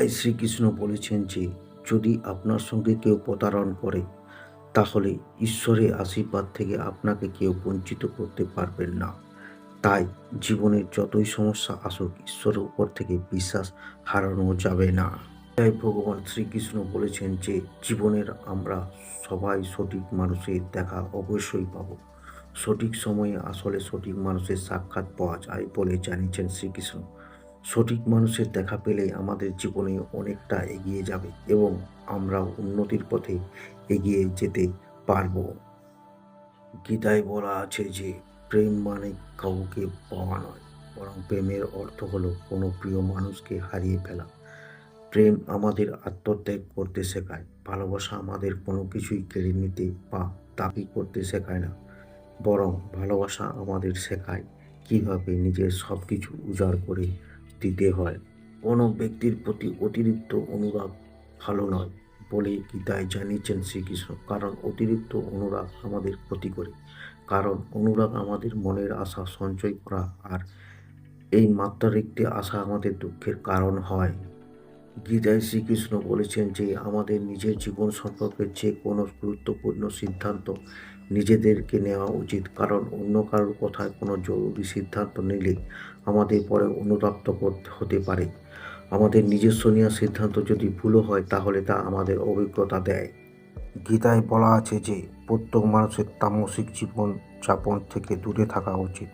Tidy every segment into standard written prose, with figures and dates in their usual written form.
তাই শ্রীকৃষ্ণ বলেছেন যে যদি আপনার সঙ্গে কেউ প্রতারণা করে তাহলে ঈশ্বরের আশীর্বাদ থেকে আপনাকে কেউ বঞ্চিত করতে পারবেন না। তাই জীবনের যতই সমস্যা আসুক ঈশ্বরের উপর থেকে বিশ্বাস হারানো যাবে না। তাই ভগবান শ্রীকৃষ্ণ বলেছেন যে জীবনের আমরা সবাই সঠিক মানুষের দেখা অবশ্যই পাবো। সঠিক সময়ে আসলে সঠিক মানুষের সাক্ষাৎ পাওয়া যায় বলে জানিয়েছেন শ্রীকৃষ্ণ। সঠিক মানুষের দেখা পেলে আমাদের জীবনে অনেকটা এগিয়ে যাবে এবং আমরা উন্নতির পথে এগিয়ে যেতে পারবো। গীতায় বলা আছে যে প্রেম মানে কাউকে পাওয়া নয়, বরং প্রেমের অর্থ হলো কোনো প্রিয় মানুষকে হারিয়ে ফেলা। প্রেম আমাদের আত্মত্যাগ করতে শেখায়। ভালোবাসা আমাদের কোনো কিছুই কেড়ে নিতে বা দাবি করতে শেখায় না, বরং ভালোবাসা আমাদের শেখায় কিভাবে নিজের সব কিছু উজাড় করে দিতে হয়। কোনো ব্যক্তির প্রতি অতিরিক্ত অনুরাগ ভালো নয় বলে গীতায় জানিয়েছেন শ্রীকৃষ্ণ। কারণ অতিরিক্ত অনুরাগ আমাদের ক্ষতি করে। কারণ অনুরাগ আমাদের মনের আশা সঞ্চয় করা, আর এই মাত্রাতিরিক্ত আশা আমাদের দুঃখের কারণ হয়। গীতায় শ্রীকৃষ্ণ বলেছেন যে আমাদের নিজের জীবন সম্পর্কে যে কোনো গুরুত্বপূর্ণ সিদ্ধান্ত নিজেদেরকে নেওয়া উচিত, কারণ অন্য কারোর কথায় কোনো জরুরি সিদ্ধান্ত নিলে আমাদের পরে অনুতপ্ত হতে পারে। আমাদের নিজস্ব নেওয়া সিদ্ধান্ত যদি ভুলও হয় তাহলে তা আমাদের অভিজ্ঞতা দেয়। গীতায় বলা আছে যে প্রত্যেক মানুষের তামসিক জীবন যাপন থেকে দূরে থাকা উচিত।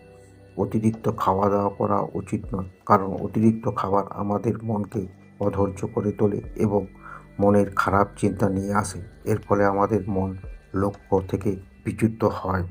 অতিরিক্ত খাওয়া দাওয়া করা উচিত নয়, কারণ অতিরিক্ত খাবার আমাদের মনকে অধৈর্য করে তোলে এবং মনের খারাপ চিন্তা নিয়ে আসে। এর ফলে আমাদের মন লক্ষ্য থেকে বিচ্যুত হয়।